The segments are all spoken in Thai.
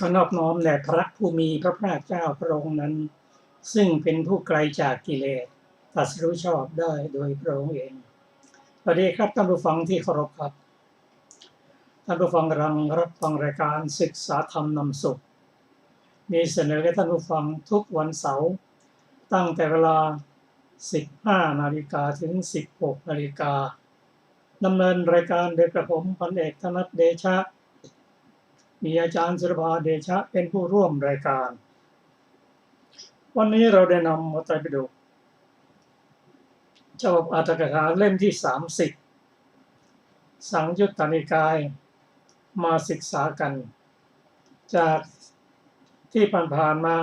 ขอนอบน้อมแด่พระผู้มีพระภาคเจ้าพระองค์นั้นซึ่งเป็นผู้ไกลจากกิเลสตรัสรู้ชอบได้โดยพระองค์เองสวัสดีครับท่านผู้ฟังที่เคารพครับท่านผู้ฟังกำลังรับฟังรายการศึกษาธรรมนำสุขมีเสนอให้ท่านผู้ฟังทุกวันเสาร์ตั้งแต่เวลา 15 นาฬิกาถึง 16 นาฬิกาดำเนินรายการโดยกระผมพันเอกธนัทเดชะมีอาจารย์สุรภาเดชะเป็นผู้ร่วมรายการวันนี้เราได้นำพระไตรปิฎกฉบับอรรถกถาเล่มที่ 30สังยุตตนิกายมาศึกษากันจากที่ผ่านๆมา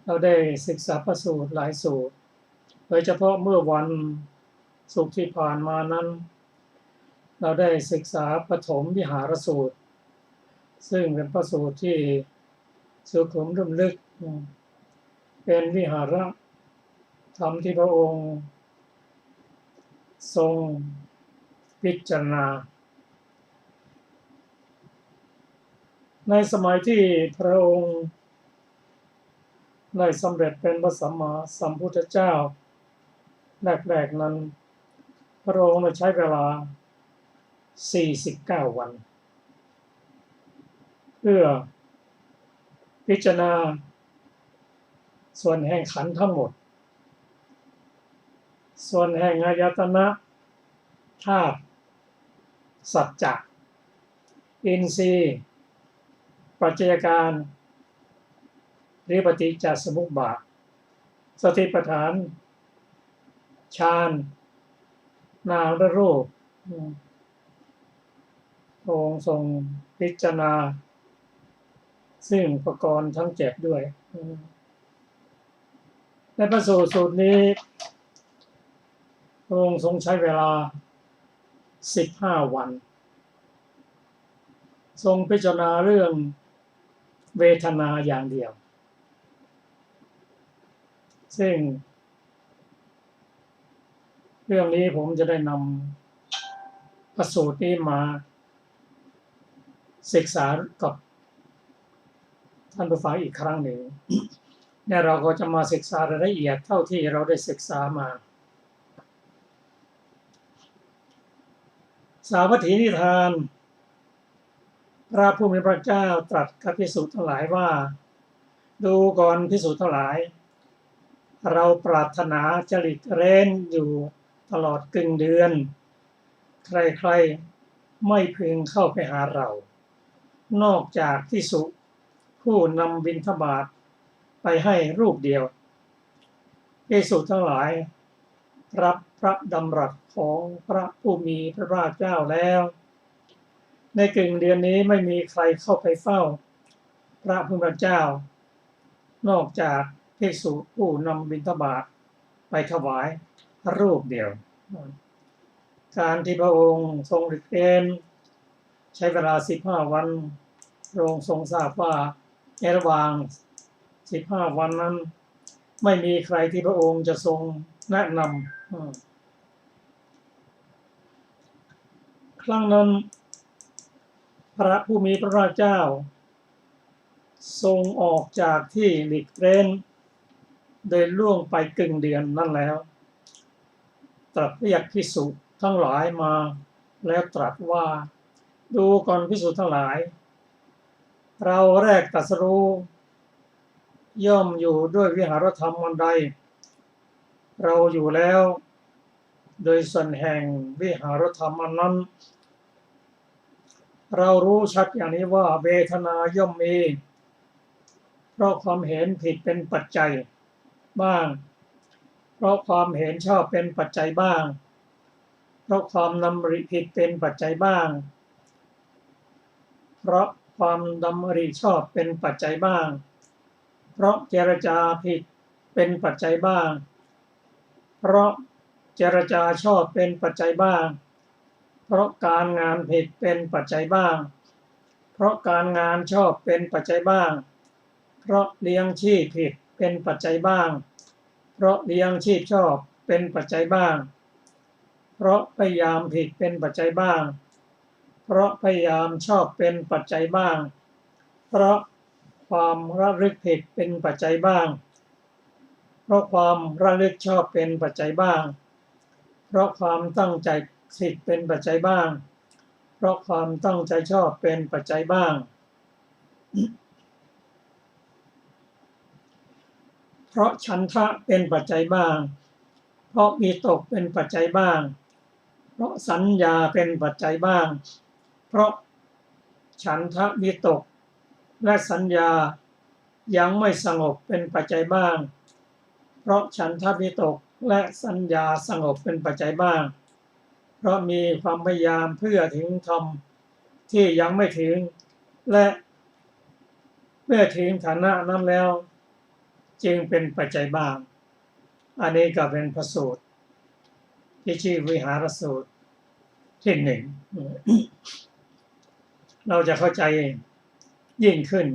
เราได้ศึกษาพระสูตรหลายสูตรโดยเฉพาะเมื่อวันศุกร์ที่ผ่านมานั้นเราได้ศึกษาปฐมวิหารสูตรซึ่งเป็นพระสูตรที่สุขุมลุ่มลึกเป็นวิหารธรรมที่พระองค์ทรงพิจารณาในสมัยที่พระองค์ได้สำเร็จเป็นพระสัมมาสัมพุทธเจ้าแรกๆนั้นพระองค์ใช้เวลา49 วันเพื่อพิจารณาส่วนแห่งขันธ์ทั้งหมดส่วนแห่งอายตนะธาตุสัจจะอินทรีย์ปัจจัยการหรือปฏิจจสมุปบาทสติปัฏฐานฌานนามรูปองค์ทรงพิจารณาซึ่งประกรณ์ทั้ง7ด้วยในพระสูตรนี้องค์ทรงใช้เวลา15 วันทรงพิจารณาเรื่องเวทนาอย่างเดียวซึ่งเรื่องนี้ผมจะได้นำพระสูตรนี้มาศึกษากับท่านผู้ฟังอีกครั้งหนึ่งเนี่ยเราก็จะมาศึกษารายละเอียดเท่าที่เราได้ศึกษามาสาวัตถีนิทานพระผู้มีพระเจ้าตรัสกับภิกษุทั้งหลายว่าดูก่อนภิกษุทั้งหลายเราปรารถนาจริตเร้นอยู่ตลอดกึ่งเดือนใครๆไม่พึงเข้าไปหาเรานอกจากภิกษุผู้นำบิณฑบาตไปให้รูปเดียวภิกษุทั้งหลายรับพระดำรัสของพระผู้มีพระภาคเจ้าแล้ว ในกึ่งเดือนนี้ไม่มีใครเข้าไปเฝ้าพระผู้เป็นเจ้านอกจากภิกษุผู้นำบิณฑบาตไปถวายรูปเดียวการที่พระองค์ทรงหลีกเล้นใช้เวลา15 วันพระองค์ทรงทราบว่าในระหว่าง15 วันนั้นไม่มีใครที่พระองค์จะทรงแนะนำครั้งนั้นพระผู้มีพระภาคเจ้าทรงออกจากที่หลีกเล้นโดยล่วงไปกึ่งเดือนนั่นแล้วตรัสเรียกภิกษุทั้งหลายมาแล้วตรัสว่าดูก่อนภิกษุทั้งหลายเราแรกตรัสรู้ย่อมอยู่ด้วยวิหารธรรมอันใดเราอยู่แล้วโดยส่วนแห่งวิหารธรรมอันนั้นเรารู้ชัดอย่างนี้ว่าเวทนาย่อมมีเพราะความเห็นผิดเป็นปัจจัยบ้างเพราะความเห็นชอบเป็นปัจจัยบ้างเพราะความดำริผิดเป็นปัจจัยบ้างเพราะความดำริชอบเป็นปัจจัยบ้างเพราะเจรจาผิดเป็นปัจจัยบ้างเพราะเจรจาชอบเป็นปัจจัยบ้างเพราะการงานผิดเป็นปัจจัยบ้างเพราะการงานชอบเป็นปัจจัยบ้างเพราะเลี้ยงชีพผิดเป็นปัจจัยบ้างเพราะเลี้ยงชีพชอบเป็นปัจจัยบ้างเพราะพยายามผิดเป็นปัจจัยบ้างเพราะพยายามชอบเป็นปัจจัยบ้างเพราะความระลึกผิดเป็นปัจจัยบ้างเพราะความระลึกชอบเป็นปัจจัยบ้างเพราะความตั้งใจผิดเป็นปัจจัยบ้างเพราะความตั้งใจชอบเป็นปัจจัยบ้างเพราะฉันทะเป็นปัจจัยบ้างเพราะวิตกเป็นปัจจัยบ้างเพราะสัญญาเป็นปัจจัยบ้างเพราะฉันทะวิตกและสัญญายังไม่สงบเป็นปัจจัยบ้างเพราะฉันทะวิตกและสัญญาสงบเป็นปัจจัยบ้างเพราะมีความพยายามเพื่อถึงธรรมที่ยังไม่ถึงและเมื่อถึงฐานะนั้นแล้วจึงเป็นปัจจัยบ้างอันนี้ก็เป็นพระสูตรที่ชื่อวิหารสูตรที่หนึ่งเราจะเข้าใจยิ่งขึ้น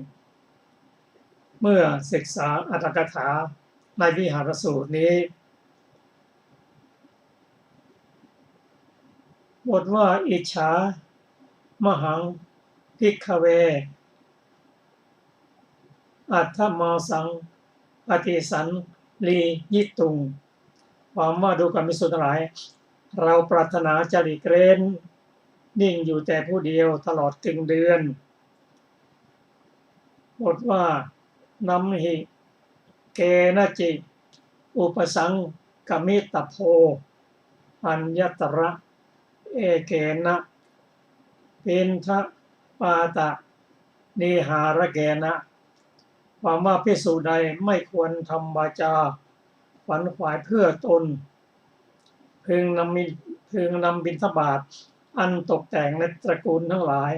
เมื่อศึกษาอรรถกถาในวิหารสูตรนี้บทว่าอิจฉามหังภิกขเวอัตถมาสังปฏิสันลียิตุงความว่าดูก่อนภิกษุทั้งหลายเราปรารถนาจะหลีกเล้นนิ่งอยู่แต่ผู้เดียวตลอดถึงเดือนบทว่านัมหิเกนะจิอุปสังกมิตโพอัญญตระเอเกนะปินทปาตะนิหารเกนะความว่าภิกษุใดไม่ควรทำวาจาขวนขวายเพื่อตนพึงนำบิณฑบาตอันตกแต่งในตระกูลทั้งหลาย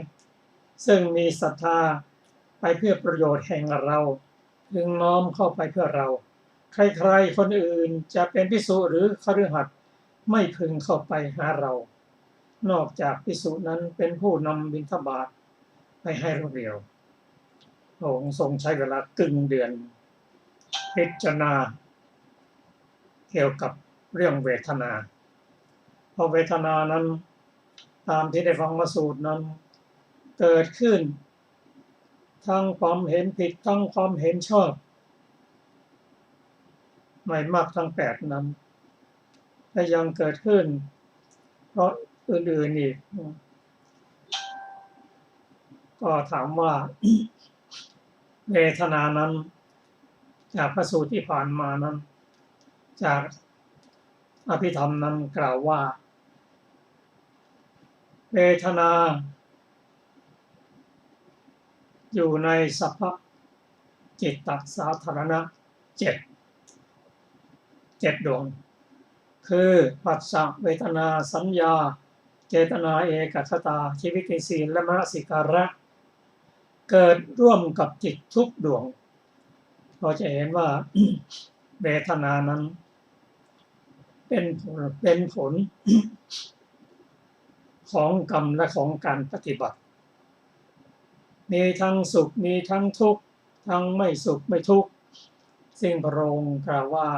ซึ่งมีศรัทธาไปเพื่อประโยชน์แห่งเราพึงน้อมเข้าไปเพื่อเราใครๆคนอื่นจะเป็นภิกษุหรือคฤหัสถ์ไม่พึงเข้าไปหาเรานอกจากภิกษุนั้นเป็นผู้นำบิณฑบาตไปให้รูปเดียวพระองค์ทรงใช้เวลากึ่งเดือนพิจารณาเกี่ยวกับเรื่องเวทนาเพราะเวทนานั้นตามที่ได้ฟังมาสูตรนั้นเกิดขึ้นทั้งความเห็นผิดทั้งความเห็นชอบไม่มากทั้ง8นั้นและยังเกิดขึ้นเพราะอื่นๆอีกก็ถามว่าเวทนานั้นจากพระสูตรที่ผ่านมานั้นจากอภิธรรมนั้นกล่าวว่าเวทนาอยู่ในสัพพจิตตสาธารณะ7ดวงคือผัสสะเวทนาสัญญา เจตนาเอกคตาชีวิตในศีลและมนสิการะเกิดร่วมกับจิตทุกดวงเราจะเห็นว่า เวทนานั้นเป็นผล ของกรรมและของการปฏิบัติมีทั้งสุขมีทั้งทุกข์ทั้งไม่สุขไม่ทุกข์ซึ่งพระองค์กล่าวว่า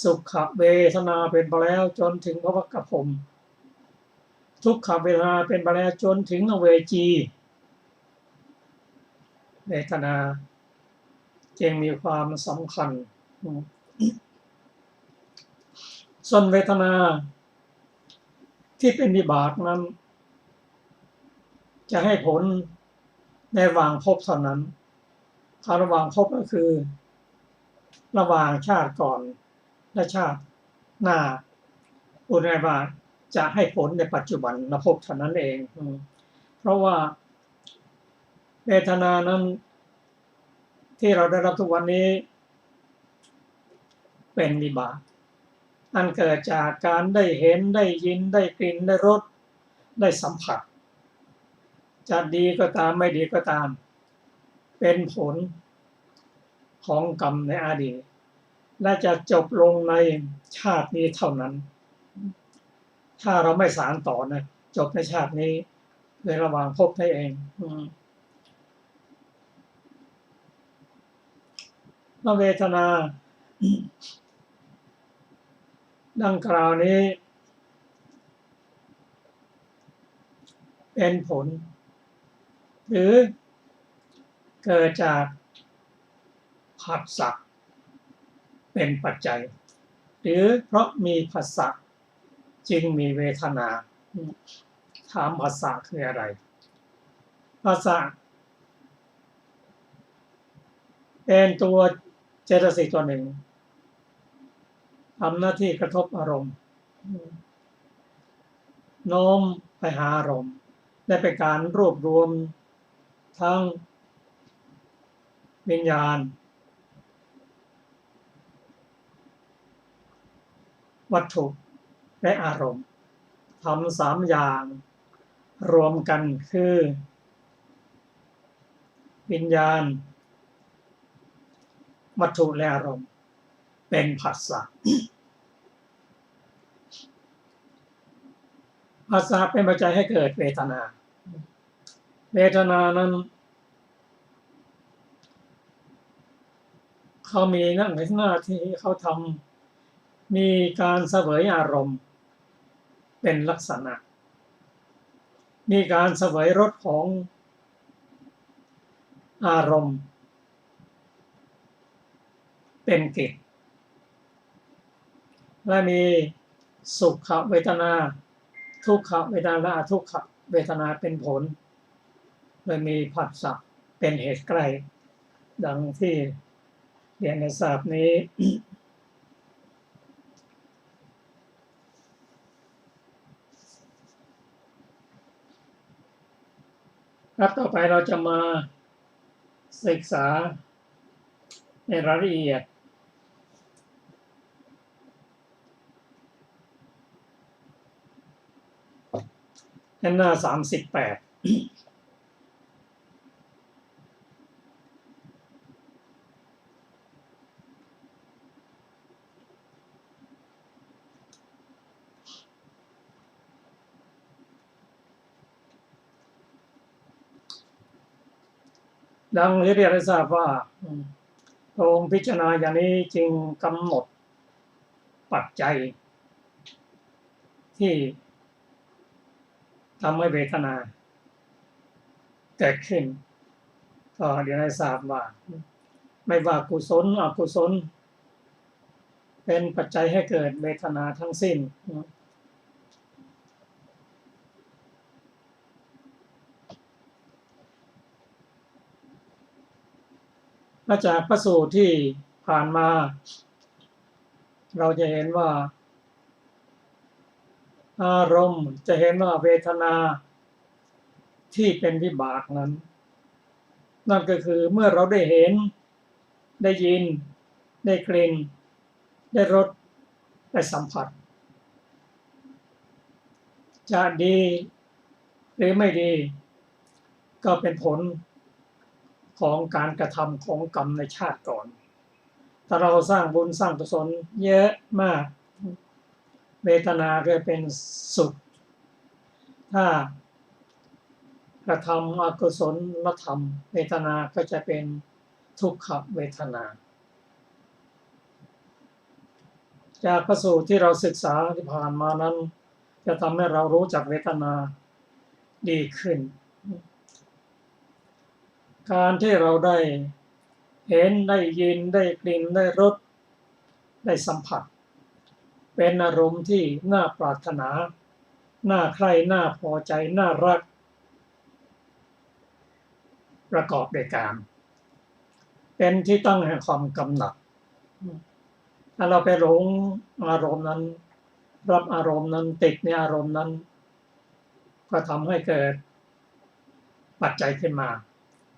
สุขเวทนาเป็นไปแล้วจนถึงภวกภูมิทุกขเวทนาเป็นไปแล้วจนถึงอเวจีเวทนาจึงมีความสำคัญส่วนเวทนาที่เป็นวิบากนั้นจะให้ผลในระหว่างภพเท่านั้นระหว่างภพก็คือระหว่างชาติก่อนและชาติหน้าอุณาบาจะให้ผลในปัจจุบันภพเท่านั้นเองเพราะว่าเวทนานั้นที่เราได้รับทุกวันนี้เป็นวิบากอันเกิดจากการได้เห็นได้ยินได้กลิ่นได้รสได้สัมผัสจะดีก็ตามไม่ดีก็ตามเป็นผลของกรรมในอดีตและจะจบลงในชาตินี้เท่านั้นถ้าเราไม่สานต่อนะจบในชาตินี้ในระหว่างภพนั่นเองเวทนาดังกล่าวนี้เป็นผลหรือเกิดจากผัสสะเป็นปัจจัยหรือเพราะมีผัสสะจึงมีเวทนาถามผัสสะคืออะไรผัสสะเป็นตัวเจตสิกตัวหนึ่งทำหน้าที่กระทบอารมณ์โน้มไปหาอารมณ์และเป็นการรวบรวมทั้งวิญญาณวัตถุและอารมณ์ทำ3อย่างรวมกันคือวิญญาณวัตถุและอารมณ์เป็นผัสสะผัสสะเป็นปัจจัยให้เกิดเวทนาเวทนานั้นเขามีหน้าที่เขาทำมีการเสวยอารมณ์เป็นลักษณะมีการเสวยรสของอารมณ์เป็นกิจและมีสุขเวทนาทุกขเวทนาและอทุกขเวทนาเป็นผลโดยมีผัสสะเป็นเหตุใกล้ดังที่เรียนในศาสตร์นี้ครับต่อไปเราจะมาศึกษาในรายละเอียดหน้า38ดังที่เรียนให้ทราบว่าพระองค์พิจารณาอย่างนี้จึงกำหนดปัจจัยที่ทำให้เวทนาเกิดขึ้นก็เรียนให้ทราบว่าไม่ว่ากุศลอกุศลเป็นปัจจัยให้เกิดเวทนาทั้งสิ้นและจากพระสูตรที่ผ่านมาเราจะเห็นว่าอารมณ์จะเห็นว่าเวทนาที่เป็นวิบากนั้นนั่นก็คือเมื่อเราได้เห็นได้ยินได้กลิ่นได้รสได้สัมผัส จะดีหรือไม่ดีก็เป็นผลของการกระทำของกรรมในชาติก่อนถ้าเราสร้างบุญสร้างกุศลเยอะมากเวทนาก็เป็นสุขถ้ากระทำอกุศลธรรมเวทนาก็จะเป็นทุกขเวทนาจากพระสูตรที่เราศึกษาที่ผ่านมานั้นจะทำให้เรารู้จักเวทนาดีขึ้นการที่เราได้เห็นได้ยินได้กลิ่นได้รสได้สัมผัสเป็นอารมณ์ที่น่าปรารถนาน่าใคร่น่าพอใจน่ารักประกอบด้วยกามเป็นที่ตั้งแห่งความกำหนัดถ้าเราไปหลงอารมณ์นั้นรับอารมณ์นั้นติดในอารมณ์นั้นก็ทำให้เกิดปัจจัยขึ้นมา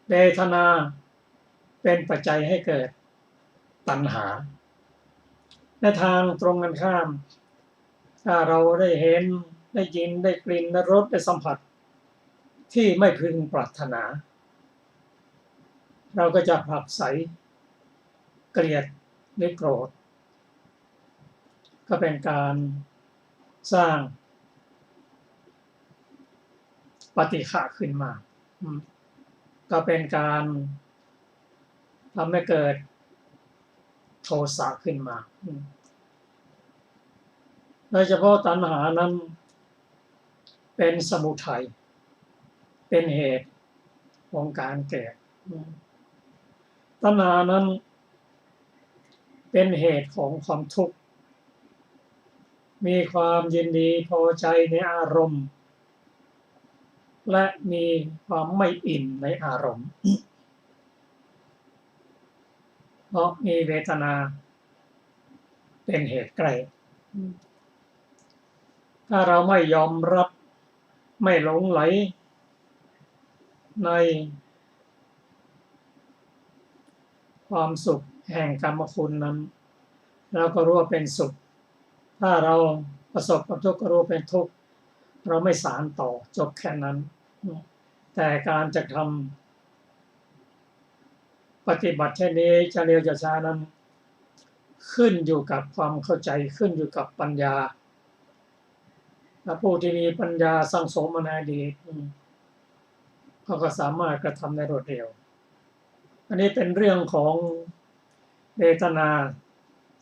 เวทนาเป็นปัจจัยให้เกิดตัณหาในทางตรงกันข้ามถ้าเราได้เห็นได้ยินได้กลิ่นได้รสได้สัมผัสที่ไม่พึงปรารถนาเราก็จะผลักไสเกลียดหรือโกรธก็เป็นการสร้างปฏิฆะขึ้นมาก็เป็นการทำให้เกิดโทสะขึ้นมาโดยเฉพาะตัณหานั้นเป็นสมุทัยเป็นเหตุของการแก่ตัณหานั้นเป็นเหตุของความทุกข์มีความยินดีพอใจในอารมณ์และมีความไม่อิ่มในอารมณ์เพราะมีเวทนาเป็นเหตุใกล้ถ้าเราไม่ยอมรับไม่หลงไหลในความสุขแห่งกรรมคุณนั้นเราก็รู้ว่าเป็นสุขถ้าเราประสบกับทุกข์ก็รู้เป็นทุกข์เราไม่สานต่อจบแค่นั้นแต่การจะทำปฏิบัติเช่นนี้จะเร็วจะช้านั้นขึ้นอยู่กับความเข้าใจขึ้นอยู่กับปัญญาถ้าผู้ที่มีปัญญาสั่งสมมาในอดีตเขาก็สามารถกระทำได้รวดเร็วอันนี้เป็นเรื่องของเวทนา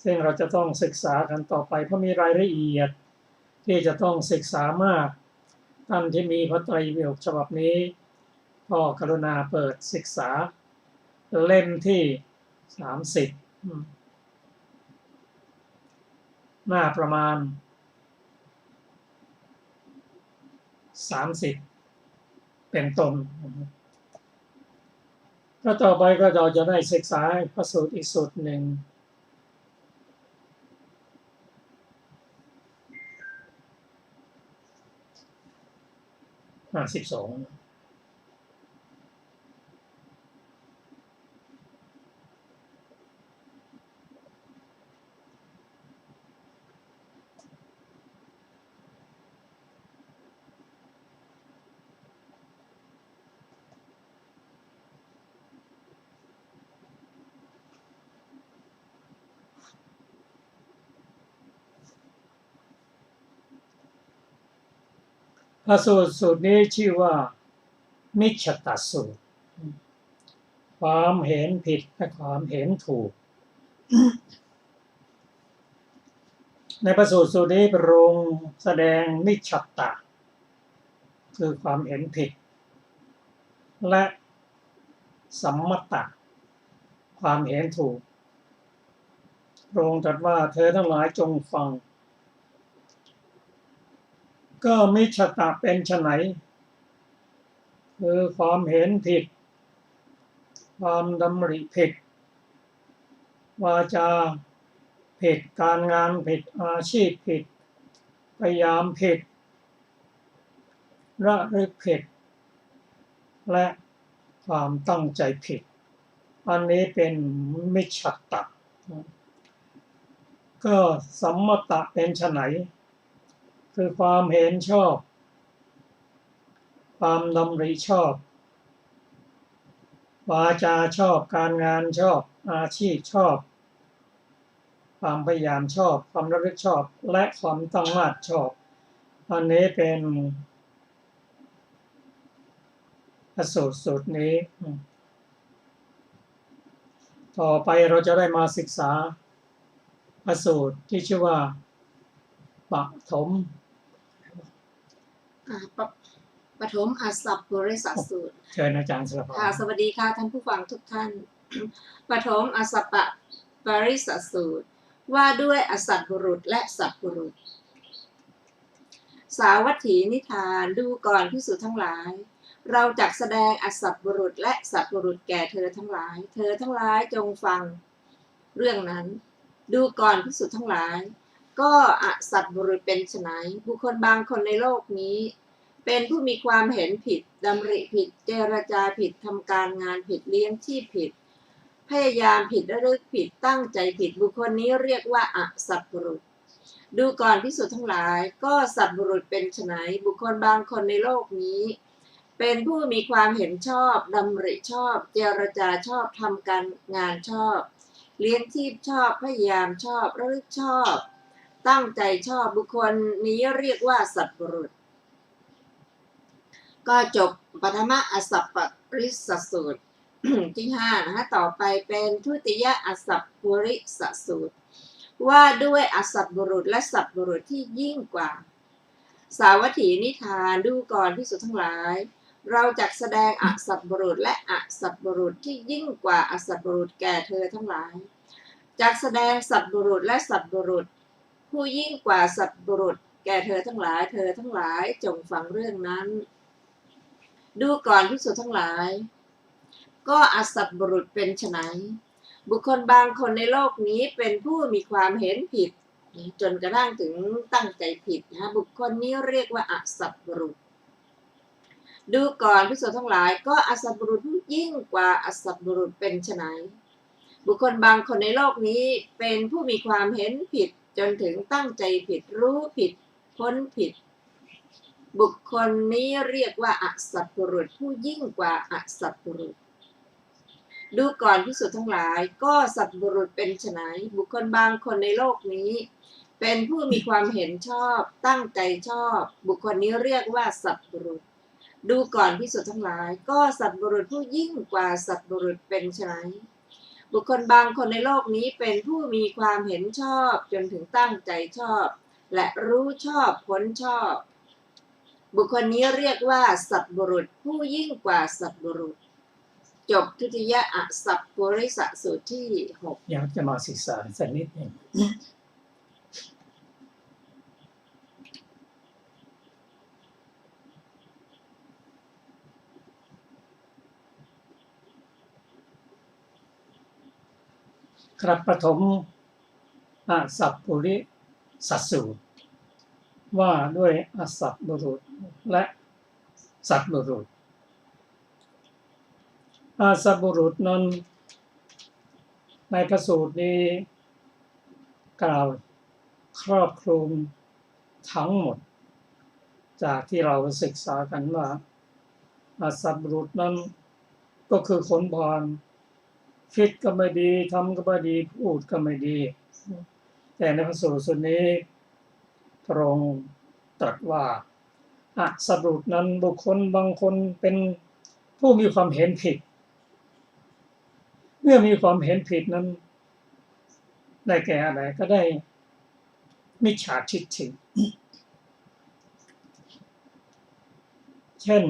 ซึ่งเราจะต้องศึกษากันต่อไปเพราะมีรายละเอียดที่จะต้องศึกษามากท่านที่มีพระไตรปิฎกฉบับนี้ก็กรุณาเปิดศึกษาเล่มที่30หน้าประมาณ30เป็นต้นก็ต่อไปก็เราจะได้ศึกษาพระสูตรอีกสูตรหนึ่ง52พระสูตรนี้ชื่อว่ามิจฉตสูตรความเห็นผิดและความเห็นถูกในพระสูตรนี้พระองค์แสดงมิจฉตะคือความเห็นผิดและสัมมตะความเห็นถูกพระองค์ตรัสว่าเธอทั้งหลายจงฟังก็มิจฉตะเป็นไฉนคือความเห็นผิดความดำริผิดวาจาผิดการงานผิดอาชีพผิดพยายามผิดระลึกผิดและความตั้งใจผิดอันนี้เป็นมิจฉตะก็สัมมตะเป็นไฉนคือความเห็นชอบ ความดำริชอบวาจาชอบการงานชอบอาชีพชอบความพยายามชอบความระลึกชอบและความตั้งมั่นชอบอันนี้เป็นสูตรนี้ต่อไปเราจะได้มาศึกษาสูตรที่ชื่อว่าปฐมปฐมอสัพปริสัสสูตรเชิญอาจารย์สรพรสวัสดีค่ะท่านผู้ฟังทุกท่านปฐมอสัพปริสัสสูตรว่าด้วยอสัตบุรุษและสัตบุรุษสาวัตถีนิทานดูก่อนภิกษุทั้งหลายเราจักแสดงอสัตบุรุษและสัตบุรุษแก่เธอทั้งหลายเธอทั้งหลายจงฟังเรื่องนั้นดูก่อนภิกษุทั้งหลายก็อสัตบุรุษเป็นไฉนบุคคลบางคนในโลกนี้เป็นผู้มีความเห็นผิดดำริผิดเจรจาผิดทำการงานผิดเลี้ยงชีพผิดพยายามผิดระลึกผิดตั้งใจผิดบุคคลนี้เรียกว่าอสัตบุรุษดูก่อนภิกษุทั้งหลายก็สัตบุรุษเป็นไฉนบุคคลบางคนในโลกนี้เป็นผู้มีความเห็นชอบดำริชอบเจรจาชอบทำการงานชอบเลี้ยงชีพชอบพยายามชอบระลึกชอบตั้งใจชอบบุคคลนี้เรียกว่าสัตบุรุษก็จบปฐมอสัพปริสสูตร ที่5นะคะต่อไปเป็นทุติยอสัพปริสสูตรว่าด้วยอสัตบุรุษและสัตบุรุษที่ยิ่งกว่าสาวัตถีนิทานดูก่อนภิกษุทั้งหลายเราจักแสดงอสัตบุรุษและอสัตบุรุษที่ยิ่งกว่าอสัตบุรุษแก่เธอทั้งหลายจักแสดงสัตบุรุษและสัตบุรุษผู้ยิ่งกว่าสัตบุรุษแก่เธอทั้งหลายเธอทั้งหลายจงฟังเรื่องนั้นดูก่อนภิกษุทั้งหลายก็อสัตบุรุษเป็นไฉนบุคคลบางคนในโลกนี้เป็นผู้มีความเห็นผิดจนกระทั่งถึงตั้งใจผิดนะบุคคลนี้เรียกว่าอสัตบุรุษดูก่อนภิกษุทั้งหลายก็อสัตบุรุษผู้ยิ่งกว่าอสัตบุรุษเป็นไฉนบุคคลบางคนในโลกนี้เป็นผู้มีความเห็นผิดจนถึงตั้งใจผิดรู้ผิดพ้นผิดบุคคลนี้เรียกว่าอสัตบุรุษผู้ยิ่งกว่าอสัตบุรุษดูก่อนภิกษุทั้งหลายก็สัตบุรุษเป็นไฉนบุคคลบางคนในโลกนี้เป็นผู้มีความเห็นชอบตั้งใจชอบบุคคลนี้เรียกว่าสัตบุรุษดูก่อนภิกษุทั้งหลายก็สัตบุรุษผู้ยิ่งกว่าสัตบุรุษเป็นไฉนบุคคลบางคนในโลกนี้เป็นผู้มีความเห็นชอบจนถึงตั้งใจชอบและรู้ชอบพ้นชอบบุคคลนี้เรียกว่าสัตบุรุษผู้ยิ่งกว่าสัตบุรุษจบทุติยอสัพปริสสูตรที่6อยากจะมาศึกษาสักนิดหนึ่งครับปฐมอสัพปริสสูตรว่าด้วยอสัตบุรุษและสัตบุรุษอสัตบุรุษนั้นในพระสูตรนี้กล่าวครอบคลุมทั้งหมดจากที่เราศึกษากันว่าอสัตบุรุษนั้นก็คือคนพาลคิดก็ไม่ดีทำก็ไม่ดีพูดก็ไม่ดีแต่ในพระสูตรส่วนนี้พระองค์ตรัสว่าอสัตบุรุษนั้นบุคคลบางคนเป็นผู้มีความเห็นผิดเมื่อมีความเห็นผิดนั้นได้แก่อะไรก็ได้มิจฉาทิฏฐิเช่น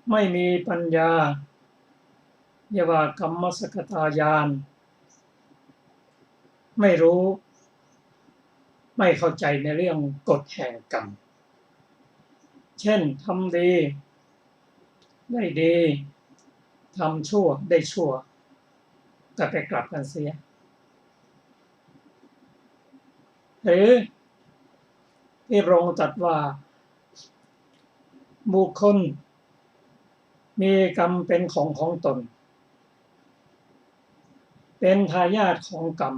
ไม่มีปัญญาเรียกว่ากัมมสกตญาณไม่รู้ไม่เข้าใจในเรื่องกฎแห่งกรรมเช่นทำดีได้ดีทำชั่วได้ชั่วก็ไปกลับกันเสียหรือที่พระองค์ตรัสว่าบุคคลมีกรรมเป็นของตนเป็นทายาทของกรรม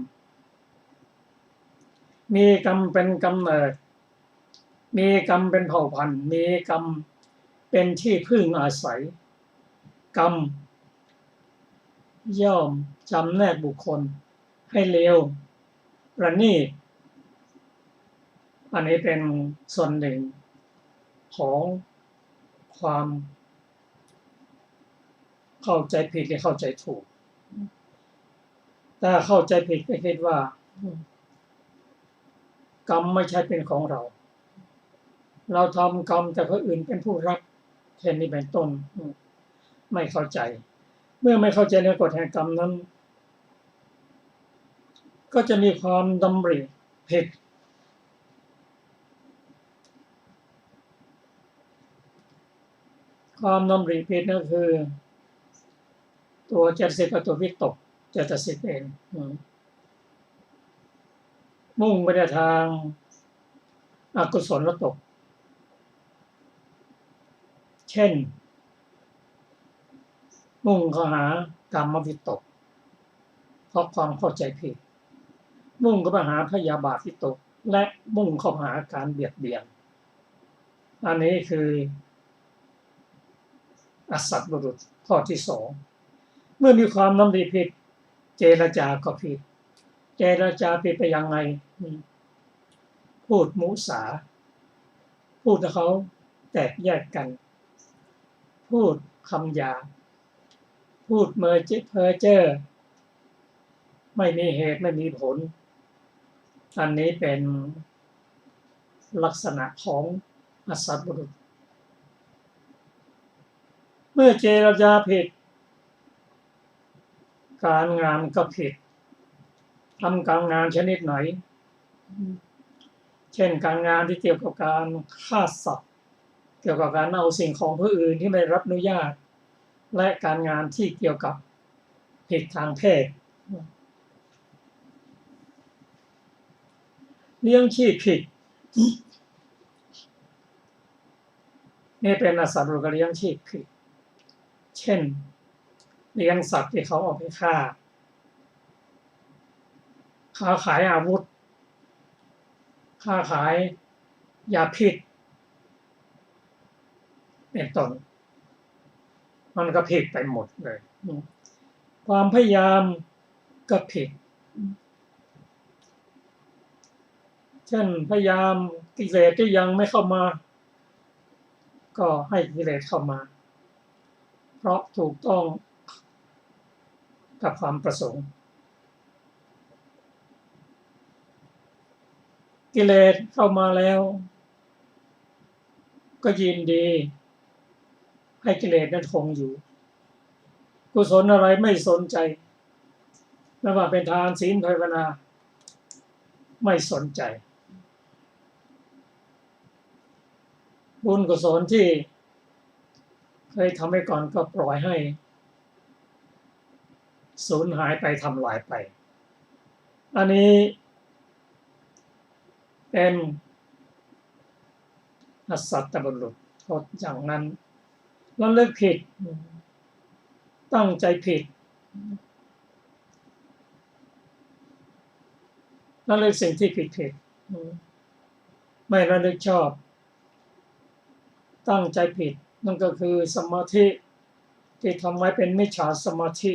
มีกรรมเป็นกำเนิดมีกรรมเป็นเผ่าพันธุ์มีกรรม เป็นที่พึ่งอาศัยกรรมย่อมจำแนกบุคคลให้เลวประณีตอันนี้เป็นส่วนหนึ่งของความเข้าใจผิดหรือเข้าใจถูกถ้าเข้าใจผิดก็คิดว่ากรรมไม่ใช่เป็นของเราเราทำกรรมแต่คนอื่นเป็นผู้รับเช่นนี้เป็นต้นไม่เข้าใจเมื่อไม่เข้าใจในกฎแห่งกรรมนั้นก็จะมีความดำริผิดความดำริผิดนั่นคือตัวเจตสิกกับตัววิตกเจตสิกเองมุ่งไปในทางอกุศลตกเช่นมุ่งเข้าหากามวิตกเพราะความเข้าใจผิดมุ่งเข้าไปหาพยาบาทวิตกและมุ่งเข้าหาการเบียดเบียนอันนี้คืออสัตบุรุษข้อที่สองเมื่อมีความดำริผิดเจรจาก็ผิดเจรจาผิดไปยังไงพูดมุสาพูดให้เขาแตกแยกกันพูดคำหยาบพูดเพ้อเจ้อไม่มีเหตุไม่มีผลอันนี้เป็นลักษณะของอสัตบุรุษเมื่อเจรจาผิดการงานก็ผิดทำการงานชนิดไหนเช่นการงานที่เกี่ยวกับการฆ่าสัตว์เกี่ยวกับการเอาสิ่งของผู้อื่นที่ไม่รับอนุญาตและการงานที่เกี่ยวกับผิดทางเพศเลี้ยงชีพผิดนี่เป็นอสัตว์บุรุษเลี้ยงชีพผิดเช่นเลี้ยงสัตว์ที่เขาเอาไปฆ่าค้าขายอาวุธค้าขายยาพิษเป็นต้นมันก็ผิดไปหมดเลยความพยายามก็ผิดเช่นพยายามกิเลสที่ยังไม่เข้ามาก็ให้กิเลสเข้ามาเพราะถูกต้องกับความประสงค์กิเลสเข้ามาแล้วก็ยินดีให้กิเลสนั้นคงอยู่กุศลอะไรไม่สนใจไม่ว่าเป็นทานศีลภาวนาไม่สนใจบุญกุศลที่เคยทำไว้ก่อนก็ปล่อยให้สูญหายไปทำลายไปอันนี้เป็นอสัตตบุรุษเพราะอย่างนั้นแล้วเลิกผิดตั้งใจผิดแล้วเลิกสิ่งที่ผิดไม่ระลึกชอบตั้งใจผิดนั่นก็คือสมาธิที่ทำไว้เป็นมิจฉาสมาธิ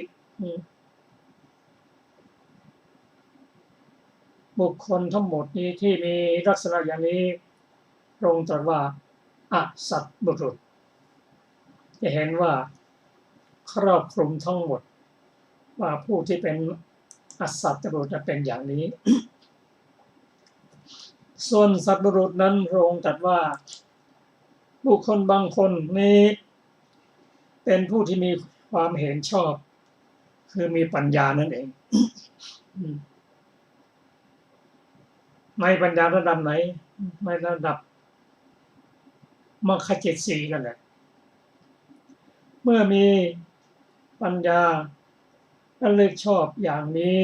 บุคคลทั้งหมดนี้ที่มีลักษณะอย่างนี้พระองค์ตรัสว่าอสัตบุรุษจะเห็นว่าครอบคลุมทั้งหมดว่าผู้ที่เป็นอสัตบุรุษจะเป็นอย่างนี้ ส่วนสัตบุรุษนั้นพระองค์ตรัสว่าบุคคลบางคนนี้เป็นผู้ที่มีความเห็นชอบคือมีปัญญานั่นเอง ไม่ปัญญาระดับไหนไม่ระดับมรรคจิตสี่กันแหละเมื่อมีปัญญาและเลือกชอบอย่างนี้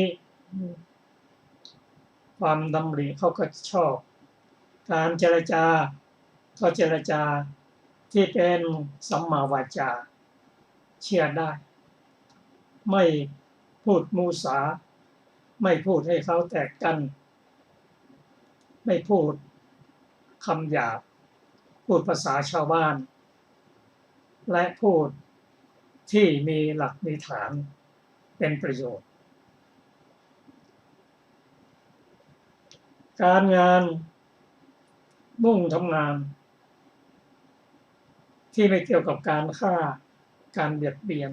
ความดำริเขาก็ชอบการเจรจาก็เจรจาที่เป็นสัมมาวาจาเชื่อได้ไม่พูดมุสาไม่พูดให้เขาแตกกันไม่พูดคำหยาบพูดภาษาชาวบ้าน และพูดที่มีหลักมีฐานเป็นประโยชน์การงานมุ่งทำงานที่ไม่เกี่ยวกับการฆ่าการเบียดเบียน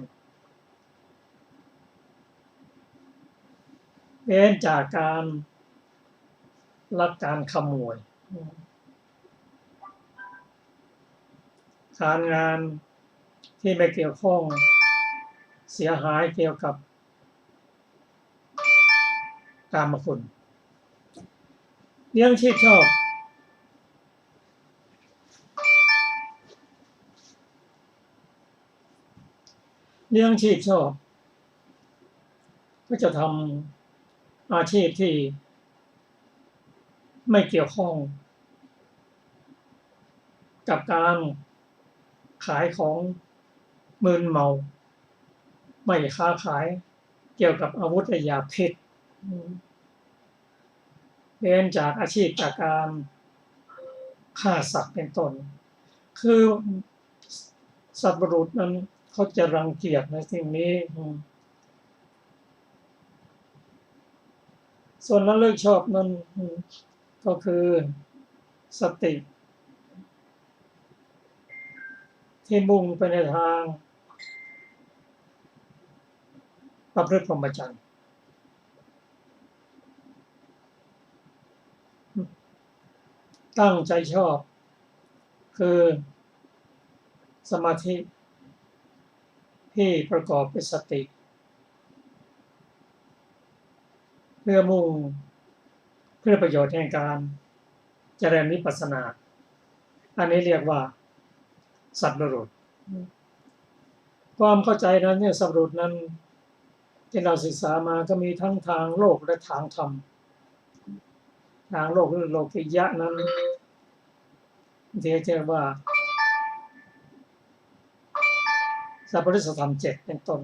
เว้นจากการลักการขโมยการงานที่ไม่เกี่ยวข้องเสียหายเกี่ยวกับกามคุณเลี้ยงชีพชอบเลี้ยงชีพชอบก็จะทำอาชีพที่ไม่เกี่ยวข้องกับการขายของมึนเมาไม่ค้าขายเกี่ยวกับอาวุธและยาพิษเว้นจากอาชีพจากการฆ่าสัตว์เป็นต้นคือสัตว์บุรุษนั้นเขาจะรังเกียจในสิ่งนี้ส่วนละเลิกชอบนั้นก็คือสติที่มุ่งไปในทางประพฤติพรหมจรรย์ตั้งใจชอบคือสมาธิที่ประกอบด้วยสติเพื่อมุ่งเพื่อประโยชน์แห่งการเจริญวิปัสสนาอันนี้เรียกว่าสัตว์บุรุษความเข้าใจนั้นเนี่ยสัตว์บุรุษนั้นที่เราศึกษามาก็มีทั้งทางโลกและทางธรรมทางโลกหรือโลกิยะนั้นที่เรียกว่าสัพพุริสธรรม7เป็นต้น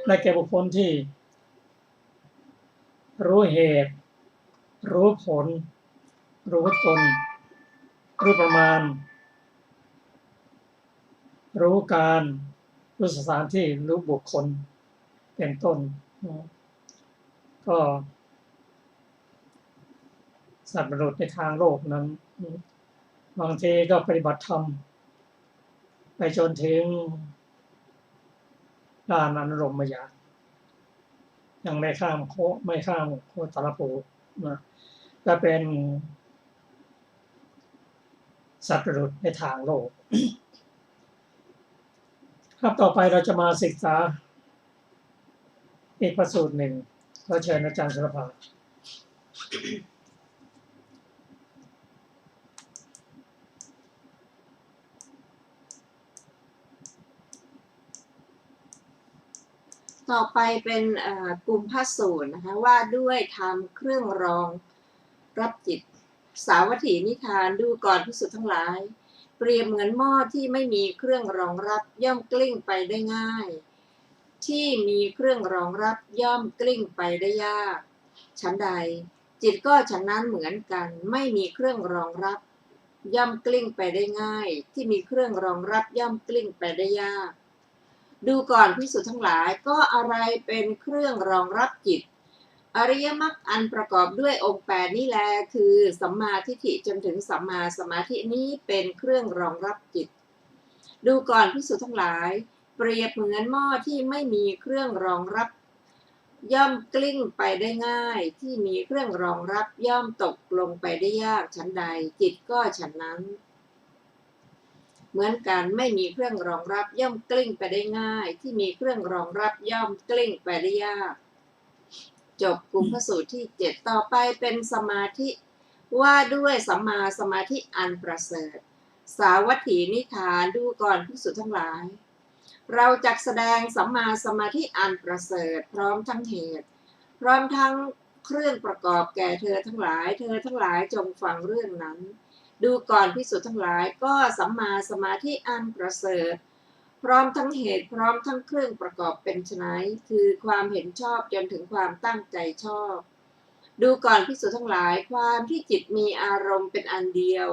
ได้แก่บุคคลที่รู้เหตุรู้ผลรู้ตนรู้ประมาณรู้การรู้สถานที่รู้บุคคลเป็นต้นก็สัตว์มนุษย์ในทางโลกนั้นบางทีก็ปฏิบัติธรรมไปจนถึงด้านอนุโลมญาณยังไม่ข้ามโคตรภูนะก็เป็นสัตว์มนุษย์ในทางโลกครับต่อไปเราจะมาศึกษาอีกพระสูตรหนึ่งเราเชิญอาจารย์สุรภาต่อไปเป็นกลุ่มพระสูตรนะคะว่าด้วยทำเครื่องรองรับจิตสาวัตถีนิทานดูก่อนภิกษุทั้งหลายเปรียบเหมือนหม้อที่ไม่มีเครื่องรองรับย่อมกลิ้งไปได้ง่ายที่มีเครื่องรองรับย่อมกลิ้งไปได้ยากฉันใดจิตก็ฉันนั้นเหมือนกันไม่มีเครื่องรองรับย่อมกลิ้งไปได้ง่ายที่มีเครื่องรองรับย่อมกลิ้งไปได้ยากดูก่อนภิกษุทั้งหลายก็อะไรเป็นเครื่องรองรับจิตอริยมรรคอันประกอบด้วยองค์8นี่แลคือสัมมาทิฏฐิจนถึงสัมมาสมาธินี้เป็นเครื่องรองรับจิตดูก่อนภิกษุทั้งหลายเปรียบเหมือนหม้อที่ไม่มีเครื่องรองรับย่อมกลิ้งไปได้ง่ายที่มีเครื่องรองรับย่อมตกลงไปได้ยากฉันใดจิตก็ฉันนั้นเหมือนกันไม่มีเครื่องรองรับย่อมกลิ้งไปได้ง่ายที่มีเครื่องรองรับย่อมกลิ้งไปได้ยากจบกลุ่มพระสูตรที่7ต่อไปเป็นสมาธิว่าด้วยสัมมาสมาธิอันประเสริฐสาวัตถีนิทานดูก่อนภิกษุทั้งหลายเราจักแสดงสัมมาสมาธิอันประเสริฐพร้อมทั้งเหตุพร้อมทั้งเครื่องประกอบแก่เธอทั้งหลายจงฟังเรื่องนั้นดูก่อนภิกษุทั้งหลายก็สัมมาสมาธิอันประเสริฐพร้อมทั้งเหตุพร้อมทั้งเครื่องประกอบเป็นไฉนคือความเห็นชอบจนถึงความตั้งใจชอบดูก่อนภิกษุทั้งหลายความที่จิตมีอารมณ์เป็นอันเดียว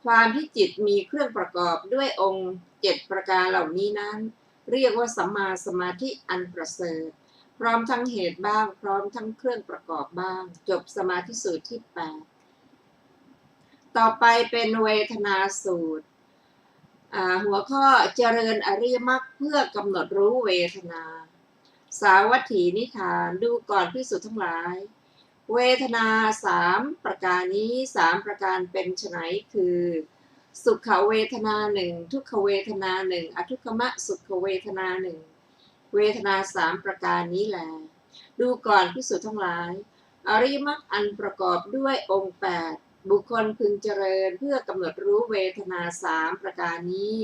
ความที่จิตมีเครื่องประกอบด้วยองค์7ประการเหล่านี้นั้นเรียกว่าสัมมาสมาธิอันประเสริฐพร้อมทั้งเหตุบ้างพร้อมทั้งเครื่องประกอบบ้างจบสมาธิสูตรที่8ต่อไปเป็นเวทนาสูตรหัวข้อเจริญอริยมรรคเพื่อกำหนดรู้เวทนาสาวัตถีนิทานดูก่อนภิกษุทั้งหลายเวทนา3ประการนี้3ประการเป็นไฉนคือสุขเวทนา1ทุกขเวทนา1อทุกขมสุขเวทนา1เวทนา3ประการนี้แลดูก่อนภิกษุทั้งหลายอริยมรรคอันประกอบด้วยองค์8บุคคลพึงเจริญเพื่อกำหนดรู้เวทนา3ประการนี้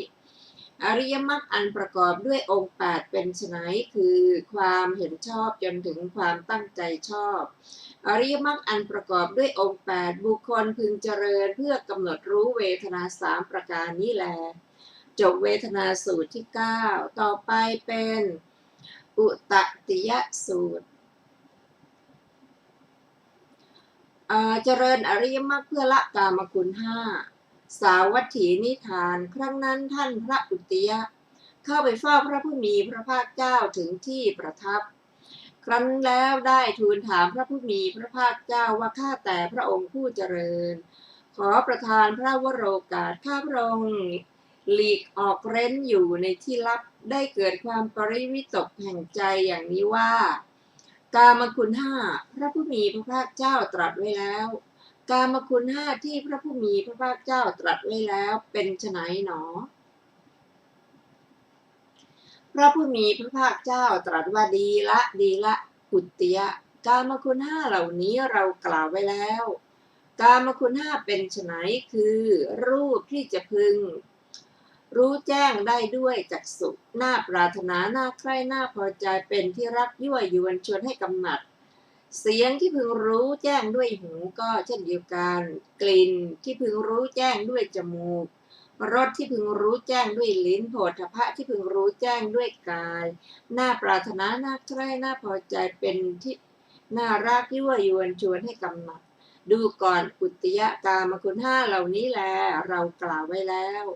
อริยมรรคอันประกอบด้วยองค์8เป็นไฉนคือความเห็นชอบจนถึงความตั้งใจชอบอริยมรรคอันประกอบด้วยองค์8บุคคลพึงเจริญเพื่อกำหนดรู้เวทนา3ประการนี้แลจบเวทนาสูตรที่9ต่อไปเป็นอุตติยสูตรเจริญอริยมรรคเพื่อละกามคุณ5สาวัตถีนิทานครั้งนั้นท่านพระอุตติยะเข้าไปเฝ้าพระผู้มีพระภาคเจ้าถึงที่ประทับครั้นแล้วได้ทูลถามพระผู้มีพระภาคเจ้าว่าข้าแต่พระองค์ผู้เจริญขอประทานพระวโรกาสข้าพระองค์หลีกออกเร้นอยู่ในที่ลับได้เกิดความปริวิตกแห่งใจอย่างนี้ว่ากามคุณ5พระผู้มีพระภาคเจ้าตรัสไว้แล้วกามคุณ5ที่พระผู้มีพระภาคเจ้าตรัสไว้แล้วเป็นไฉนหนอพระผู้มีพระภาคเจ้าตรัสว่าดีละอุตติยะกามคุณ5เหล่านี้เรากล่าวไว้แล้วกามคุณ5เป็นไฉนคือรูปที่จะพึงรู้แจ้งได้ด้วยจักษุน่าปรารถนาน่าใคร่น่าพอใจเป็นที่รักยั่วยวนชวนให้กำหนัดเสียงที่พึงรู้แจ้งด้วยหูก็เช่นเดียวกันกลิ่นที่พึงรู้แจ้งด้วยจมูกรสที่พึงรู้แจ้งด้วยลิ้นโผฏฐัพพะที่พึงรู้แจ้งด้วยกายน่าปรารถนาน่าใคร่น่าพอใจเป็นที่น่ารักยั่วยวนชวนให้กำหนัดดูก่อนอุตติยกามคุณ5เหล่านี้แลเรากล่าวไว้แล้ว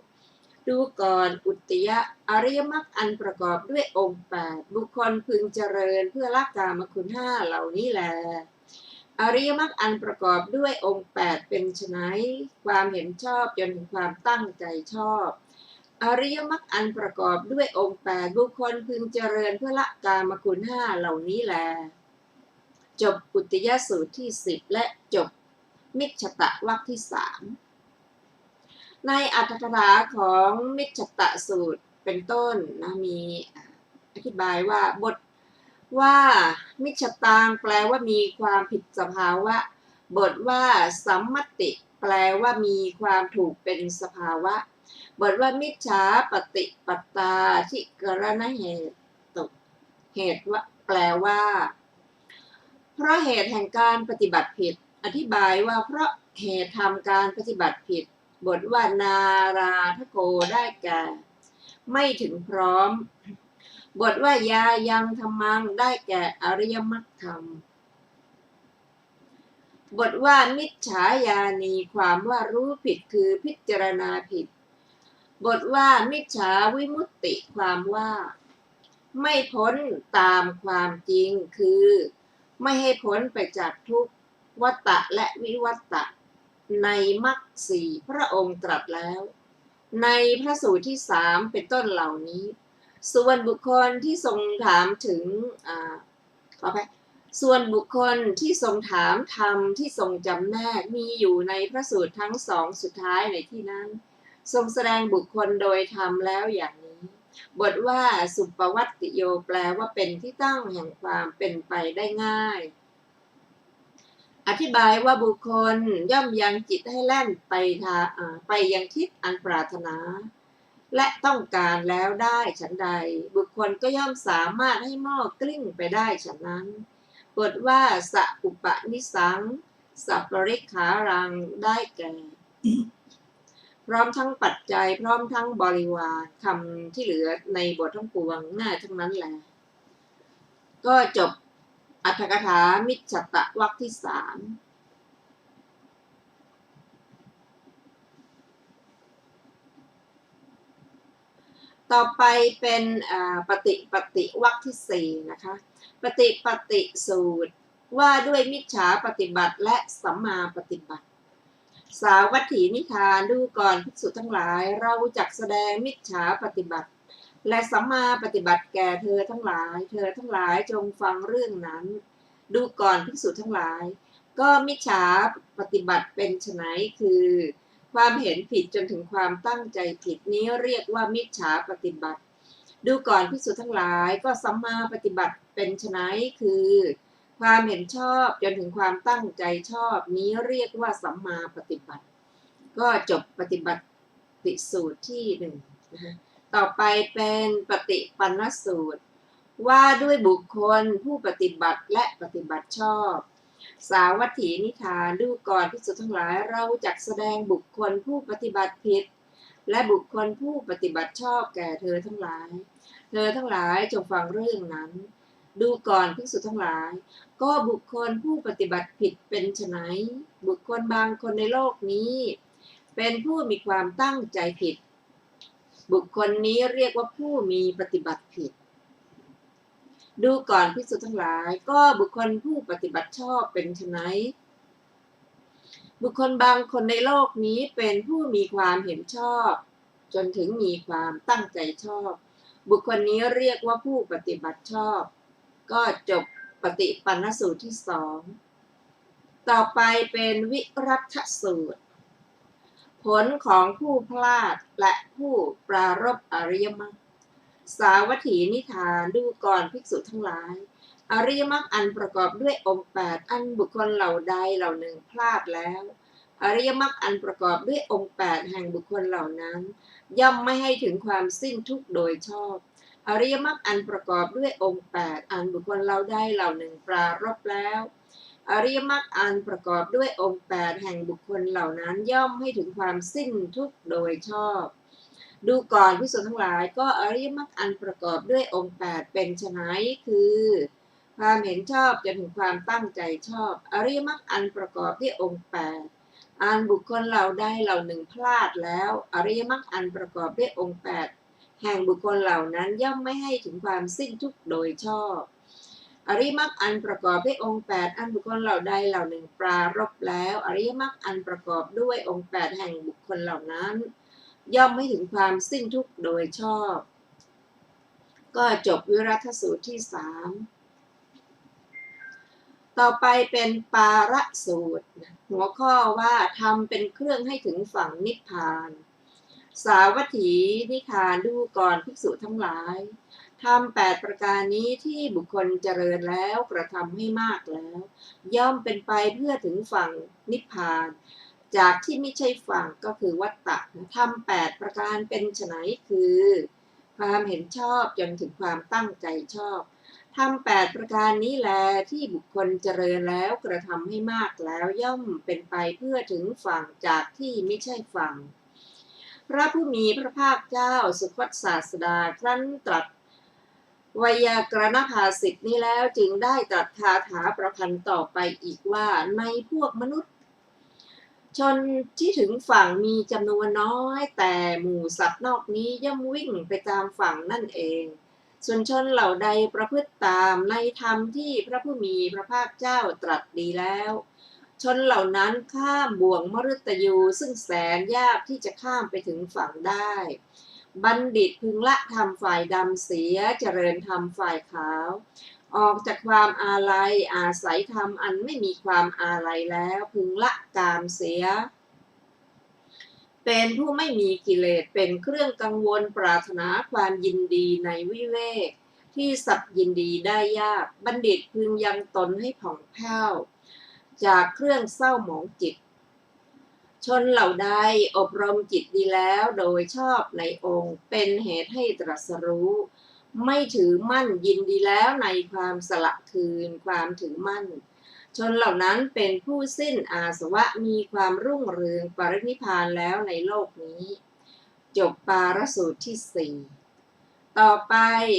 ดูก่อนอุตติยะอริยมรรคอันประกอบด้วยองค์8บุคคลพึงเจริญเพื่อละกามคุณ5เหล่านี้แลอริยมรรคอันประกอบด้วยองค์8เป็นไฉนความเห็นชอบจนถึงความตั้งใจชอบอริยมรรคอันประกอบด้วยองค์8บุคคลพึงเจริญเพื่อละกามคุณ5เหล่านี้แลจบอุตติยสูตรที่10และจบมิจฉตวรรคที่3ในอรรถกถาของมิจฉตสูตรเป็นต้นนะมีอธิบายว่าบทว่ามิจฉตังแปลว่ามีความผิดสภาวะบทว่าสัมมติแปลว่ามีความถูกเป็นสภาวะบทว่ามิจฉาปฏิปัตตาทิกรณเหตุเหตุว่าแปลว่าเพราะเหตุแห่งการปฏิบัติผิดอธิบายว่าเพราะเหตุทำการปฏิบัติผิดบทว่านาราทโกได้แก่ไม่ถึงพร้อมบทว่ายายังธรรมังได้แก่อริยมรรคธรรมบทว่ามิจฉาญาณีความว่ารู้ผิดคือพิจารณาผิดบทว่ามิจฉาวิมุตติความว่าไม่พ้นตามความจริงคือไม่ให้พ้นไปจากทุกขวัฏฏะและวิวัฏฏะในมรรค4พระองค์ตรัสแล้วในพระสูตรที่3เป็นต้นเหล่านี้ส่วนบุคคลที่ทรงถามถึงขออภัยส่วนบุคคลที่ทรงถามธรรมที่ทรงจำแนกมีอยู่ในพระสูตรทั้ง2สุดท้ายในที่นั้นทรงแสดงบุคคลโดยธรรมแล้วอย่างนี้บทว่าสุปวัตติโยแปลว่าเป็นที่ตั้งแห่งความเป็นไปได้ง่ายอธิบายว่าบุคคลย่อมยังจิตให้แล่นไปยังทิศอันปรารถนาและต้องการแล้วได้ฉันใดบุคคลก็ย่อมสามารถให้หม้อกลิ้งไปได้ฉะนั้นบทว่าสัอุปนิสังสัปริขารังได้แก่พร้อมทั้งปัจจัยพร้อมทั้งบริวารคำที่เหลือในบททั้งปวงง่ายทั้งนั้นแหละก็จบอรรถกถามิจฉตวรรคที่3 ต่อไปเป็นปฏิวรรคที่ 4นะคะปฏิสูตรว่าด้วยมิจฉาปฏิบัติและสัมมาปฏิบัติสาวัตถีนิทานดูก่อนภิกษุทั้งหลายเราจักแสดงมิจฉาปฏิบัติและสัมมาปฏิบัติแก่เธอทั้งหลายจงฟังเรื่องนั้นดูก่อนภิกษุทั้งหลายก็มิจฉาปฏิบัติเป็นไฉนคือความเห็นผิดจนถึงความตั้งใจผิดนี้เรียกว่ามิจฉาปฏิบัติดูก่อนภิกษุทั้งหลายก็สัมมาปฏิบัติเป็นไฉนคือความเห็นชอบจนถึงความตั้งใจชอบนี้เรียกว่าสัมมาปฏิบัติก็จบปฏิบัติสูตรที่1นะคะต่อไปเป็นปฏิปันนสูตรว่าด้วยบุคคลผู้ปฏิบัติและปฏิบัติชอบสาวัตถีนิทานดูก่อนภิกษุทั้งหลายเราจักแสดงบุคคลผู้ปฏิบัติผิดและบุคคลผู้ปฏิบัติชอบแก่เธอทั้งหลายจงฟังเรื่องนั้นดูก่อนภิกษุทั้งหลายก็บุคคลผู้ปฏิบัติผิดเป็นไฉนบุคคลบางคนในโลกนี้เป็นผู้มีความตั้งใจผิดบุคคลนี้เรียกว่าผู้มีปฏิบัติผิดดูก่อนภิกษุทั้งหลายก็บุคคลผู้ปฏิบัติชอบเป็นไฉนบุคคลบางคนในโลกนี้เป็นผู้มีความเห็นชอบจนถึงมีความตั้งใจชอบบุคคลนี้เรียกว่าผู้ปฏิบัติชอบก็จบปฏิปันนสูตรที่2ต่อไปเป็นวิรัตถสูตรผลของผู้พลาดและผู้ปรารภอริยมรรคสาวัตถีนิทานดูก่อนภิกษุทั้งหลายอริยมรรคอันประกอบด้วยองค์8อันบุคคลเหล่าใดเหล่าหนึ่งพลาดแล้วอริยมรรคอันประกอบด้วยองค์8แห่งบุคคลเหล่านั้นย่อมไม่ให้ถึงความสิ้นทุกข์โดยชอบอริยมรรคอันประกอบด้วยองค์8อันบุคคลเหล่าใดเหล่าหนึ่งปรารภแล้วอริยมรรคอันประกอบด้วยองค์8แห่งบุคคลเหล่านั้นย่อมให้ถึงความสิ้นทุกข์โดยชอบดูก่อนภิกษุทั้งหลายก็อริยมรรคอันประกอบด้วยองค์8เป็นไฉนคือความเห็นชอบจนถึงความตั้งใจชอบอริยมรรคอันประกอบด้วยองค์8อันบุคคลเหล่าใดเหล่าหนึ่งพลาดแล้วอริยมรรคอันประกอบด้วยองค์8แห่งบุคคลเหล่านั้นย่อมไม่ให้ถึงความสิ้นทุกข์โดยชอบอริยมรรคอันประกอบด้วยองค์8อันบุคคลเหล่าใดเหล่าหนึ่งปรารภแล้วอริยมรรคอันประกอบด้วยองค์8แห่งบุคคลเหล่านั้นย่อมไม่ถึงความสิ้นทุกข์โดยชอบก็จบวิรัตถสูตรที่3ต่อไปเป็นปาระสูตรหัวข้อว่าทำเป็นเครื่องให้ถึงฝั่งนิพพานสาวัตถีนิทานดูก่อนภิกษุทั้งหลายทำ8ประการนี้ที่บุคคลเจริญแล้วกระทำให้มากแล้วย่อมเป็นไปเพื่อถึงฝั่งนิพพานจากที่ไม่ใช่ฝั่งก็คือวัฏฏะทำ8ประการเป็นไฉนคือความเห็นชอบจนถึงความตั้งใจชอบทำ8ประการนี้แลที่บุคคลเจริญแล้วกระทำให้มากแล้วย่อมเป็นไปเพื่อถึงฝั่งจากที่ไม่ใช่ฝั่งพระผู้มีพระภาคเจ้าสุคตศาสดาครั้นตรัสไวยากรณภาสิทธินี้แล้วจึงได้ตรัสคาถาประพันธ์ต่อไปอีกว่าในพวกมนุษย์ชนที่ถึงฝั่งมีจำนวนน้อยแต่หมู่สัตว์นอกนี้ย่อมวิ่งไปตามฝั่งนั่นเองส่วนชนเหล่าใดประพฤติตามในธรรมที่พระผู้มีพระภาคเจ้าตรัสดีแล้วชนเหล่านั้นข้ามบ่วงมฤตยูซึ่งแสนยากที่จะข้ามไปถึงฝั่งได้บัณฑิตพึงละธรรมฝ่ายดำเสียเจริญธรรมฝ่ายขาวออกจากความอาลัยอาศัยธรรมอันไม่มีความอาลัยแล้วพึงละกามเสียเป็นผู้ไม่มีกิเลสเป็นเครื่องกังวลปรารถนาความยินดีในวิเวกที่สัตว์ยินดีได้ยากบัณฑิตพึงยังตนให้ผ่องแผ้วจากเครื่องเศร้าหมองจิตชนเหล่าใดอบรมจิตดีแล้วโดยชอบในองค์เป็นเหตุให้ตรัสรู้ไม่ถือมั่นยินดีแล้วในความสละคืนความถือมั่นชนเหล่านั้นเป็นผู้สิ้นอาสวะมีความรุ่งเรืองปรินิพพานแล้วในโลกนี้จบปาระสูตรที่4ต่อไป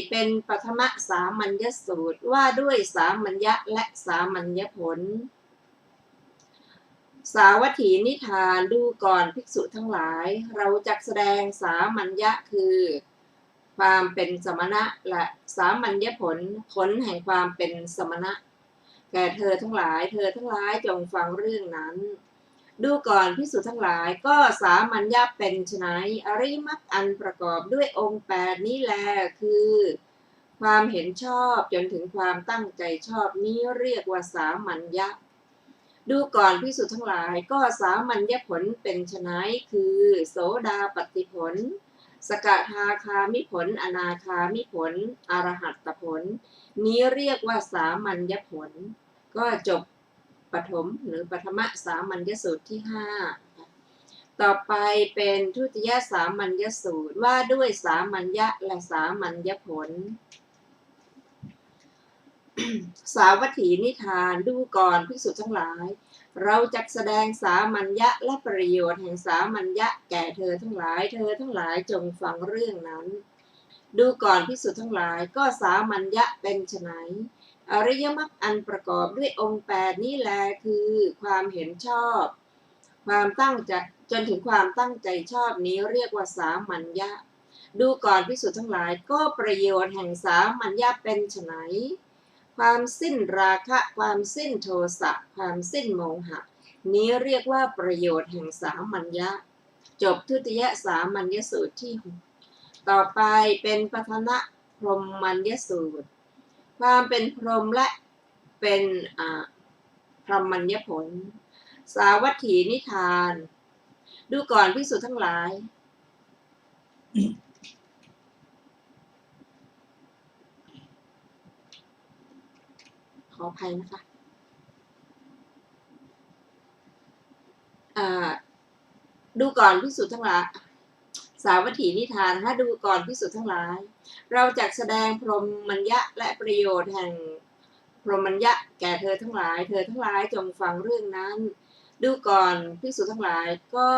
เป็นปฐมสามัญญสูตรว่าด้วยสามัญญะและสามัญญผลสาวัตถีนิทานดูก่อนภิกษุทั้งหลายเราจักแสดงสามัญญะคือ ความเป็นสมณะและสามัญญผลแห่งความเป็นสมณะแก่เธอทั้งหลายจงฟังเรื่องนั้นดูก่อนภิกษุทั้งหลายก็สามัญญะเป็นไฉนอริยมรรคอันประกอบด้วยองค์8นี้แลคือความเห็นชอบจนถึงความตั้งใจชอบนี้เรียกว่าสามัญญะดูก่อนภิกษุทั้งหลายก็สามัญญผลเป็นไฉนคือโสดาปัตติผลสกทาคามิผลอนาคามิผลอรหัตตผลนี้เรียกว่าสามัญญผลก็จบปฐมหรือปฐมสามัญญสูตรที่5ต่อไปเป็นทุติยสามัญญสูตรว่าด้วยสามัญญะและสามัญญผล สาวัตถีนิทานดูก่อนภิกษุทั้งหลายเราจักแสดงสามัญญะและประโยชน์แห่งสามัญญะแก่เธอทั้งหลายจงฟังเรื่องนั้นดูก่อนภิกษุทั้งหลายก็สามัญญะเป็นไฉนอริยมรรคอันประกอบด้วยองค์8นี้แลคือความเห็นชอบความตั้งใจจนถึงความตั้งใจชอบนี้เรียกว่าสามัญญะดูก่อนภิกษุทั้งหลายก็ประโยชน์แห่งสามัญญะเป็นไฉนความสิ้นราคะความสิ้นโทสะความสิ้นโมหะนี้เรียกว่าประโยชน์แห่งสามัญญะจบทุติยสามัญญสูตรที่6ต่อไปเป็นปฐนะพรหมัญญสูตรความเป็นพรหมและเป็นพรหมัญญผลสาวัตถีนิทานดูก่อนภิกษุทั้งหลายขออภัยนะคะดูก่อนภิกษุทั้งหลายสาวัตถีนิทานดูก่อนภิกษุทั้งหลายเราจักแสดงพรหมัญญะและประโยชน์แห่งพรหมัญญะแก่เธอทั้งหลายจงฟังเรื่องนั้นดูก่อนภิกษุทั้งหลายก็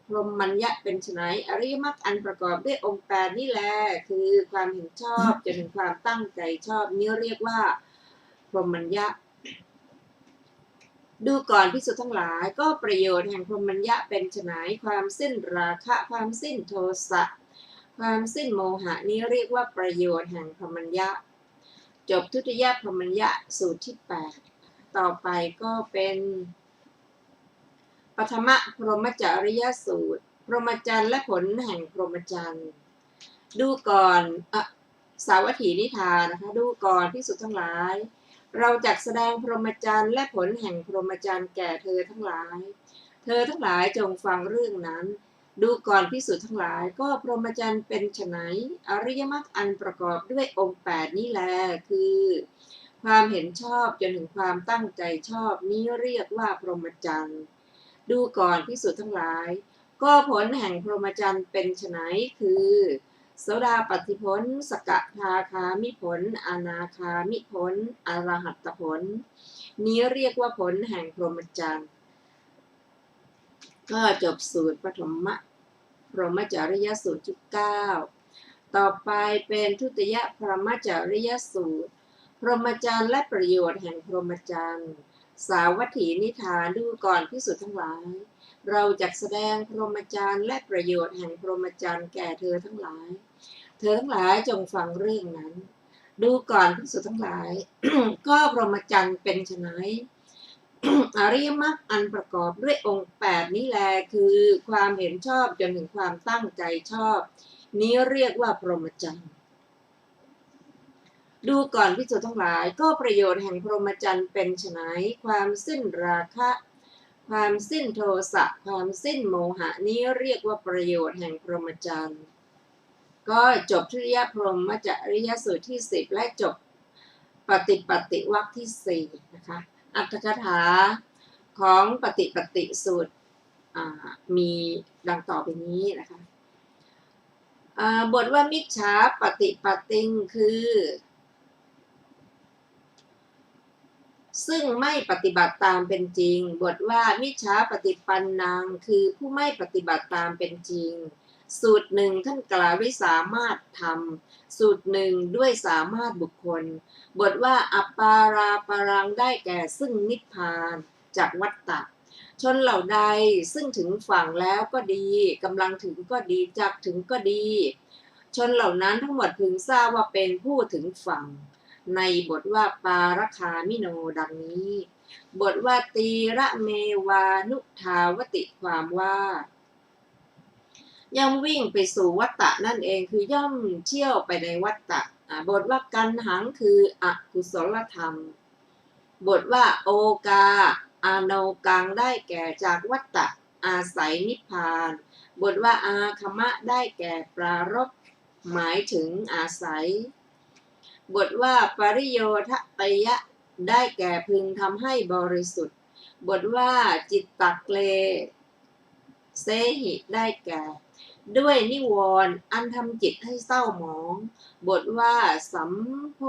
พรหมัญญะเป็นไฉนอริยมรรคอันประกอบด้วยองค์8นี่แลคือความเห็นชอบจนถึงความตั้งใจชอบนี้เรียกว่าพรหมัญญะดูก่อนภิกษุทั้งหลายก็ประโยชน์แห่งพรหมัญญะเป็นไฉนความสิ้นราคะความสิ้นโทสะความสิ้นโมหะนี้เรียกว่าประโยชน์แห่งพรหมัญญะจบทุติยพรหมัญญะสูตรที่8ต่อไปก็เป็นปฐมพรหมจริยสูตรพรหมจรรย์และผลแห่งพรหมจรรย์ดูก่อนสาวัตถีนิทานนะคะดูก่อนภิกษุทั้งหลายเราจักแสดงพรหมจรรย์และผลแห่งพรหมจรรย์แก่เธอทั้งหลายจงฟังเรื่องนั้นดูก่อนภิกษุทั้งหลายก็พรหมจรรย์เป็นไฉนอริยมรรคอันประกอบด้วยองค์8นี้แลคือความเห็นชอบจนถึงความตั้งใจชอบนี้เรียกว่าพรหมจรรย์ดูก่อนภิกษุทั้งหลายก็ผลแห่งพรหมจรรย์เป็นไฉนคือโสดาปัตติผลสกทาคามิผลอนาคามิผลอรหัตตผลนี้เรียกว่าผลแห่งพรหมจรรย์ก็จบสูตรปฐมพรหมจริยสูตรที่9ต่อไปเป็นทุติยพรหมจริยสูตรพรหมจรรย์และประโยชน์แห่งพรหมจรรย์สาวัตถีนิทานดูก่อนภิกษุทั้งหลายเราจักแสดงพรหมจรรย์และประโยชน์แห่งพรหมจรรย์แก่เธอทั้งหลายจงฟังเรื่องนั้นดูก่อนภิกษุทั้งหลาย ก็พรหมจรรย์เป็นไฉนอริยมรรคอันประกอบด้วยองค์8นี้แลคือความเห็นชอบจนถึงความตั้งใจชอบนี้เรียกว่าพรหมจรรย์ดูก่อนภิกษุทั้งหลายก็ประโยชน์แห่งพรหมจรรย์เป็นไฉนความสิ้นราคะความสิ้นโทสะความสิ้นโมหะนี้เรียกว่าประโยชน์แห่งพรหมจรรย์ก็จบทุติยพรหมจริยสูตรที่10และจบปฏิปฏิวรรคที่4นะคะอัตถกถาของปฏิปฏิสูตรมีดังต่อไปนี้นะคะบทว่ามิจฉาปฏิปติงคือซึ่งไม่ปฏิบัติตามเป็นจริงบทว่ามิจฉาปฏิปันนังคือผู้ไม่ปฏิบัติตามเป็นจริงสูตรหนึ่งท่านกล่าวด้วยสามารถทำสูตรหนึ่งด้วยสามารถบุคคลบทว่าอัปปาราปรังได้แก่ซึ่งนิพพานจากวัฏฏะ ชนเหล่าใดซึ่งถึงฝั่งแล้วก็ดีกำลังถึงก็ดีจักถึงก็ดีชนเหล่านั้นทั้งหมดพึงทราบว่าเป็นผู้ถึงฝั่งในบทว่าปาราคามิโนดังนี้บทว่าตีระเมวานุทาวติความว่าย่อมวิ่งไปสู่วัฏฏะนั่นเองคือย่อมเที่ยวไปในวัฏฏะบทว่ากันหังคืออกุศลธรรมบทว่าโอกาอาโนกังได้แก่จากวัฏฏะอาศัยนิพพานบทว่าอาคมะได้แก่ปรารภหมายถึงอาศัยบทว่าปริโยทะปยะได้แก่พึงทำให้บริสุทธิ์บทว่าจิตตักเลเสหิได้แก่ด้วยนิวรณ์อันทำจิตให้เศร้าหมองบทว่าสัมโพ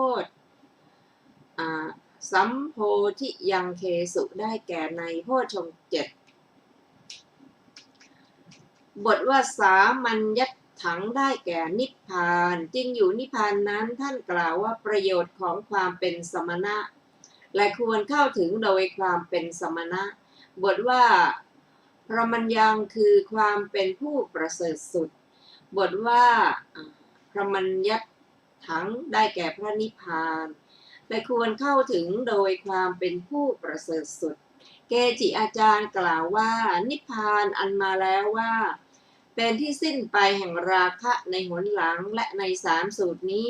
ธิยังเคสุได้แก่ในโพชฌงค์เจ็ดบทว่าสามัญญัตถังได้แก่นิพพานจริงอยู่นิพพานนั้นท่านกล่าวว่าประโยชน์ของความเป็นสมณะและควรเข้าถึงโดยความเป็นสมณะบทว่าพรหมัญญังคือความเป็นผู้ประเสริฐสุดบทว่าพรหมัญญัตถังได้แก่พระนิพพานและควรเข้าถึงโดยความเป็นผู้ประเสริฐสุดเกจิอาจารย์กล่าวว่านิพพานอันมาแล้วว่าเป็นที่สิ้นไปแห่งราคะในหนหลังและในสามสูตรนี้